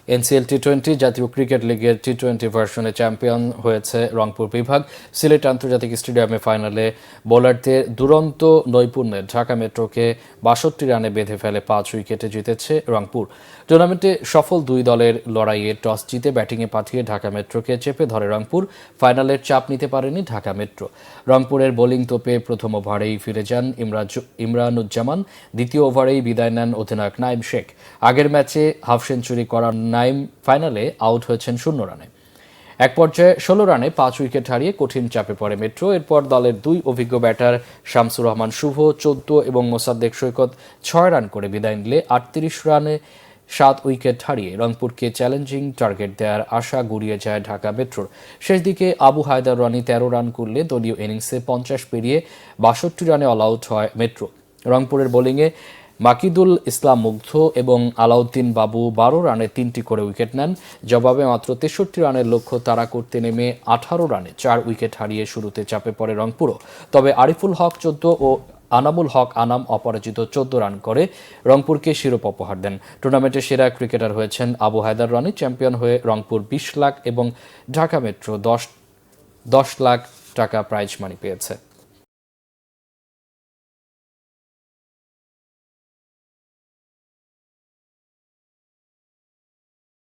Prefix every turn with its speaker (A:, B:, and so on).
A: NCL টি-20 জাতীয় cricket লিগের টি-20 ভার্সনে চ্যাম্পিয়ন হয়েছে রংপুর বিভাগ। সিলেট আন্তর্জাতিক স্টেডিয়ামে ফাইনালে বোলারদের দুরন্ত নৈপুণ্যে ঢাকা মেট্রোকে ৬২ রানে বেঁধে ফেলে ৫ উইকেটে জিতেছে রংপুর। টুর্নামেন্টে সফল দুই দলের লড়াইয়ে টস জিতে ব্যাটিংয়ে পাঠিয়ে ঢাকা মেট্রোকে চেপে ধরে রংপুর। ফাইনালের চাপ নিতে পারেনি ঢাকা মেট্রো। রংপুরের বোলিং তোপে প্রথম ওভারেই ফিরে যান ইমরানুজ্জামান। দ্বিতীয় ওভারেই বিদায় নেন অধিনায়ক নাইম শেখ। আগের ম্যাচে হাফ সেঞ্চুরি করা নাইম ফাইনালে আউট হয়েছেন ০ রানে। এক পর্যায়ে ১৬ রানে ৫ উইকেট হারিয়ে কঠিন চাপে পড়ে মেট্রো। এরপর দলের দুই অভিজ্ঞ ব্যাটার শামসুর রহমান শুভ ১৪ এবং মোসাদ্দেক সৈকত ৬ রান করে বিদায় নিলে ৩৮ রানে ৭ উইকেট হারিয়ে রংপুরকে চ্যালেঞ্জিং টার্গেট দেওয়ার আশা গুড়িয়ে যায় ঢাকা মেট্রোর। শেষ দিকে আবু হায়দার রানি ১৩ রান করলে দলীয় ইনিংসে ৫০ পেরিয়ে ৬২ রানে অল আউট হয় মেট্রো। রংপুরের বোলিংয়ে মাকিদুল ইসলাম মুগ্ধ এবং আলাউদ্দিন বাবু ১২ রানে ৩টি করে উইকেট নেন। জবাবে মাত্র ৬৩ রানের লক্ষ্য তাড়া করতে নেমে ১৮ রানে ৪ উইকেট হারিয়ে শুরুতে চাপে পড়ে রংপুরও। তবে আরিফুল হক ১৪ ও আনামুল হক আনাম অপরাজিত ১৪ রান করে রংপুরকে শিরোপা উপহার দেন। টুর্নামেন্টের সেরা ক্রিকেটার হয়েছেন আবু হায়দার রানি। চ্যাম্পিয়ন হয়ে রংপুর ২০ লাখ এবং ঢাকা মেট্রো ১০ লাখ টাকা প্রাইজ মানি পেয়েছে।